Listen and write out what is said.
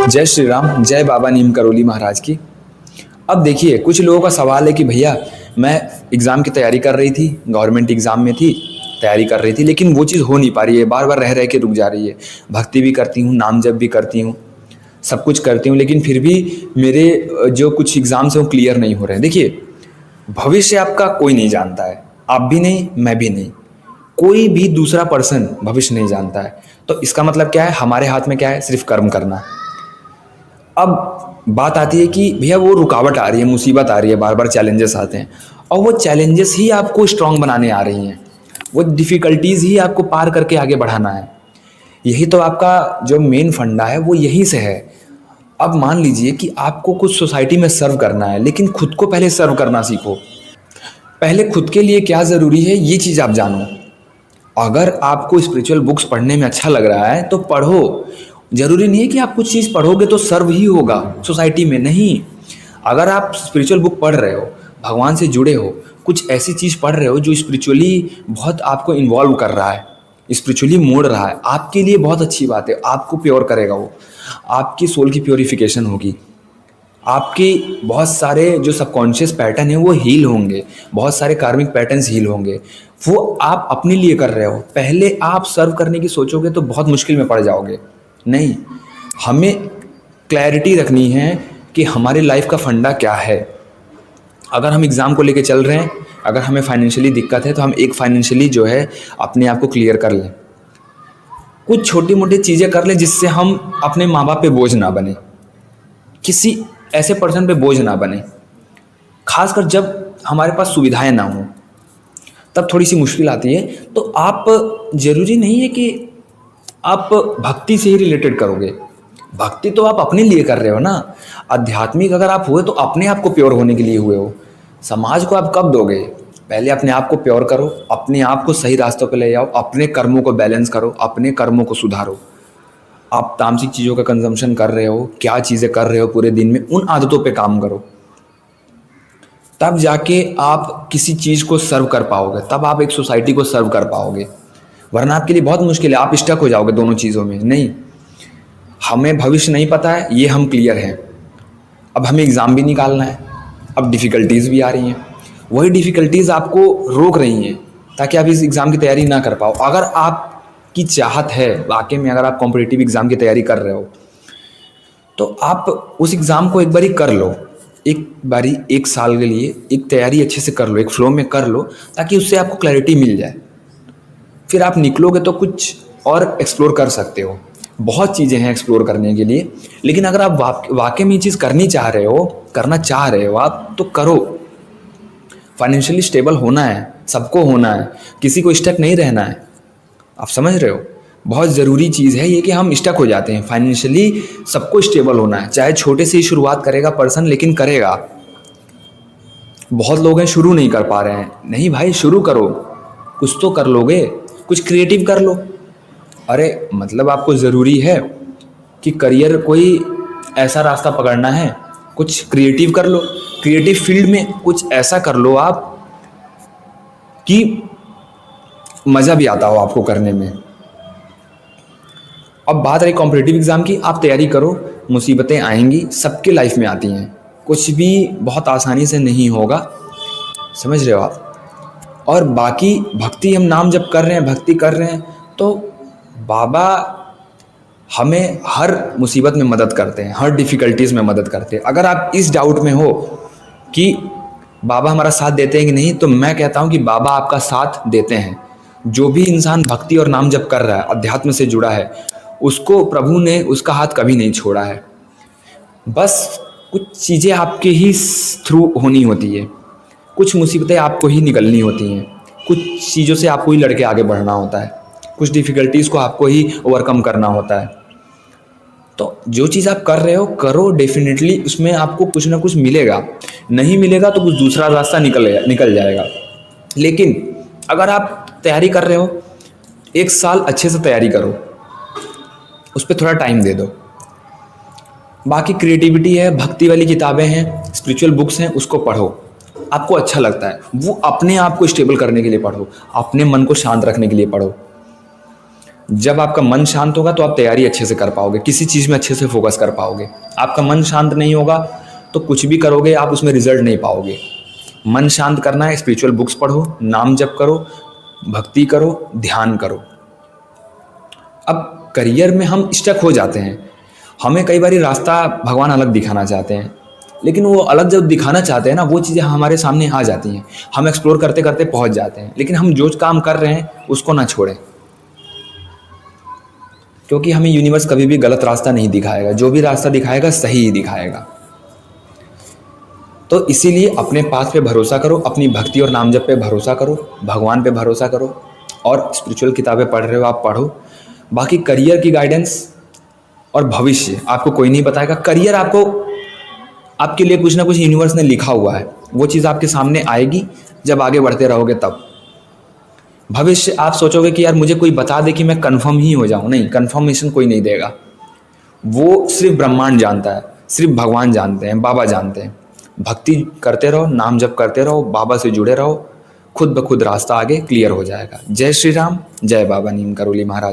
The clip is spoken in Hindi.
जय श्री राम, जय बाबा नीम करोली महाराज की। अब देखिए, कुछ लोगों का सवाल है कि भैया मैं एग्ज़ाम की तैयारी कर रही थी, गवर्नमेंट एग्ज़ाम में थी, तैयारी कर रही थी, लेकिन वो चीज़ हो नहीं पा रही है, बार बार रह रह के रुक जा रही है। भक्ति भी करती हूँ, नाम जप भी करती हूँ, सब कुछ करती हूँ, लेकिन फिर भी मेरे जो कुछ एग्ज़ाम्स हैं वो क्लियर नहीं हो रहे हैं। देखिए, भविष्य आपका कोई नहीं जानता है, आप भी नहीं, मैं भी नहीं, कोई भी दूसरा पर्सन भविष्य नहीं जानता है। तो इसका मतलब क्या है, हमारे हाथ में क्या है, सिर्फ कर्म करना। अब बात आती है कि भैया वो रुकावट आ रही है, मुसीबत आ रही है, बार बार चैलेंजेस आते हैं, और वो चैलेंजेस ही आपको स्ट्रांग बनाने आ रही हैं, वो डिफ़िकल्टीज़ ही आपको पार करके आगे बढ़ाना है। यही तो आपका जो मेन फंडा है वो यहीं से है। अब मान लीजिए कि आपको कुछ सोसाइटी में सर्व करना है, लेकिन खुद को पहले सर्व करना सीखो। पहले खुद के लिए क्या ज़रूरी है ये चीज़ आप जानो। अगर आपको स्पिरिचुअल बुक्स पढ़ने में अच्छा लग रहा है तो पढ़ो। ज़रूरी नहीं है कि आप कुछ चीज़ पढ़ोगे तो सर्व ही होगा सोसाइटी में, नहीं। अगर आप स्पिरिचुअल बुक पढ़ रहे हो, भगवान से जुड़े हो, कुछ ऐसी चीज़ पढ़ रहे हो जो स्पिरिचुअली बहुत आपको इन्वॉल्व कर रहा है, स्पिरिचुअली मोड़ रहा है, आपके लिए बहुत अच्छी बात है। आपको प्योर करेगा, वो आपकी सोल की प्योरिफिकेशन होगी, आपकी बहुत सारे जो सबकॉन्शियस पैटर्न है वो हील होंगे, बहुत सारे कार्मिक पैटर्न्स हील होंगे। वो आप अपने लिए कर रहे हो, पहले आप सर्व करने की सोचोगे तो बहुत मुश्किल में पड़ जाओगे। नहीं, हमें क्लैरिटी रखनी है कि हमारी लाइफ का फंडा क्या है। अगर हम एग्ज़ाम को लेके चल रहे हैं, अगर हमें फाइनेंशियली दिक्कत है तो हम एक फाइनेंशियली जो है अपने आप को क्लियर कर लें, कुछ छोटी मोटी चीज़ें कर लें जिससे हम अपने माँ बाप पे बोझ ना बने, किसी ऐसे पर्सन पे बोझ ना बने। खासकर जब हमारे पास सुविधाएं ना हो तब थोड़ी सी मुश्किल आती है। तो आप, ज़रूरी नहीं है कि आप भक्ति से ही रिलेटेड करोगे, भक्ति तो आप अपने लिए कर रहे हो ना। आध्यात्मिक अगर आप हुए तो अपने आप को प्योर होने के लिए हुए हो। समाज को आप कब दोगे? पहले अपने आप को प्योर करो, अपने आप को सही रास्तों पे ले जाओ, अपने कर्मों को बैलेंस करो, अपने कर्मों को सुधारो। आप तामसिक चीज़ों का कंजम्पशन कर रहे हो, क्या चीज़ें कर रहे हो पूरे दिन में, उन आदतों पे काम करो, तब जाके आप किसी चीज़ को सर्व कर पाओगे, तब आप एक सोसाइटी को सर्व कर पाओगे। वरना आपके लिए बहुत मुश्किल है, आप स्टक हो जाओगे दोनों चीज़ों में। नहीं, हमें भविष्य नहीं पता है, ये हम क्लियर हैं। अब हमें एग्ज़ाम भी निकालना है, अब डिफ़िकल्टीज़ भी आ रही हैं, वही डिफ़िकल्टीज़ आपको रोक रही हैं ताकि आप इस एग्ज़ाम की तैयारी ना कर पाओ। अगर आपकी चाहत है वाकई में, अगर आप कॉम्पिटिटिव एग्ज़ाम की तैयारी कर रहे हो तो आप उस एग्ज़ाम को एक बारी कर लो, एक बारी, एक साल के लिए एक तैयारी अच्छे से कर लो, एक फ्लो में कर लो, ताकि उससे आपको क्लैरिटी मिल जाए। फिर आप निकलोगे तो कुछ और एक्सप्लोर कर सकते हो, बहुत चीज़ें हैं एक्सप्लोर करने के लिए। लेकिन अगर आप वाकई में ये चीज़ करनी चाह रहे हो, करना चाह रहे हो आप, तो करो। फाइनेंशियली स्टेबल होना है, सबको होना है, किसी को स्टक नहीं रहना है। आप समझ रहे हो? बहुत ज़रूरी चीज़ है ये कि हम स्टक हो जाते हैं। फाइनेंशियली सबको स्टेबल होना है, चाहे छोटे से ही शुरुआत करेगा पर्सन, लेकिन करेगा। बहुत लोग हैं शुरू नहीं कर पा रहे हैं। नहीं भाई, शुरू करो, कुछ तो कर लोगे, कुछ क्रिएटिव कर लो। अरे मतलब आपको ज़रूरी है कि करियर कोई ऐसा रास्ता पकड़ना है, कुछ क्रिएटिव कर लो, क्रिएटिव फील्ड में कुछ ऐसा कर लो आप कि मज़ा भी आता हो आपको करने में। अब बात रही कॉम्पिटिटिव एग्ज़ाम की, आप तैयारी करो, मुसीबतें आएंगी, सबके लाइफ में आती हैं, कुछ भी बहुत आसानी से नहीं होगा, समझ रहे हो आप? और बाकी भक्ति, हम नाम जब कर रहे हैं, भक्ति कर रहे हैं, तो बाबा हमें हर मुसीबत में मदद करते हैं, हर डिफ़िकल्टीज़ में मदद करते हैं। अगर आप इस डाउट में हो कि बाबा हमारा साथ देते हैं कि नहीं, तो मैं कहता हूँ कि बाबा आपका साथ देते हैं। जो भी इंसान भक्ति और नाम जप कर रहा है, अध्यात्म से जुड़ा है, उसको प्रभु ने उसका हाथ कभी नहीं छोड़ा है। बस कुछ चीज़ें आपके ही थ्रू होनी होती है, कुछ मुसीबतें आपको ही निकलनी होती हैं, कुछ चीज़ों से आपको ही लड़के आगे बढ़ना होता है, कुछ डिफ़िकल्टीज़ को आपको ही ओवरकम करना होता है। तो जो चीज़ आप कर रहे हो करो, डेफिनेटली उसमें आपको कुछ ना कुछ मिलेगा, नहीं मिलेगा तो कुछ दूसरा रास्ता निकल जाएगा। लेकिन अगर आप तैयारी कर रहे हो, एक साल अच्छे से तैयारी करो, उस पर थोड़ा टाइम दे दो। बाकी क्रिएटिविटी है, भक्ति वाली किताबें हैं, स्पिरिचुअल बुक्स हैं, उसको पढ़ो, आपको अच्छा लगता है वो अपने आप को स्टेबल करने के लिए पढ़ो, अपने मन को शांत रखने के लिए पढ़ो। जब आपका मन शांत होगा तो आप तैयारी अच्छे से कर पाओगे, किसी चीज़ में अच्छे से फोकस कर पाओगे। आपका मन शांत नहीं होगा तो कुछ भी करोगे आप उसमें रिजल्ट नहीं पाओगे। मन शांत करना है, स्पिरिचुअल बुक्स पढ़ो, नाम जप करो, भक्ति करो, ध्यान करो। अब करियर में हम स्टक हो जाते हैं, हमें कई बार रास्ता भगवान अलग दिखाना चाहते हैं, लेकिन वो अलग जब दिखाना चाहते हैं ना, वो चीज़ें हमारे सामने आ जाती हैं, हम एक्सप्लोर करते करते पहुंच जाते हैं। लेकिन हम जो काम कर रहे हैं उसको ना छोड़ें, क्योंकि हमें यूनिवर्स कभी भी गलत रास्ता नहीं दिखाएगा, जो भी रास्ता दिखाएगा सही ही दिखाएगा। तो इसीलिए अपने पाथ पे भरोसा करो, अपनी भक्ति और नाम जप पे भरोसा करो, भगवान पे भरोसा करो, और स्पिरिचुअल किताबें पढ़ रहे हो आप पढ़ो। बाकी करियर की गाइडेंस और भविष्य आपको कोई नहीं बताएगा। करियर आपको, आपके लिए कुछ ना कुछ यूनिवर्स ने लिखा हुआ है, वो चीज़ आपके सामने आएगी जब आगे बढ़ते रहोगे तब। भविष्य आप सोचोगे कि यार मुझे कोई बता दे कि मैं कंफर्म ही हो जाऊं, नहीं, कंफर्मेशन कोई नहीं देगा, वो सिर्फ ब्रह्मांड जानता है, सिर्फ भगवान जानते हैं, बाबा जानते हैं। भक्ति करते रहो, नाम जप करते रहो, बाबा से जुड़े रहो, खुद ब खुद रास्ता आगे क्लियर हो जाएगा। जय श्री राम, जय बाबा नीम करोली महाराज।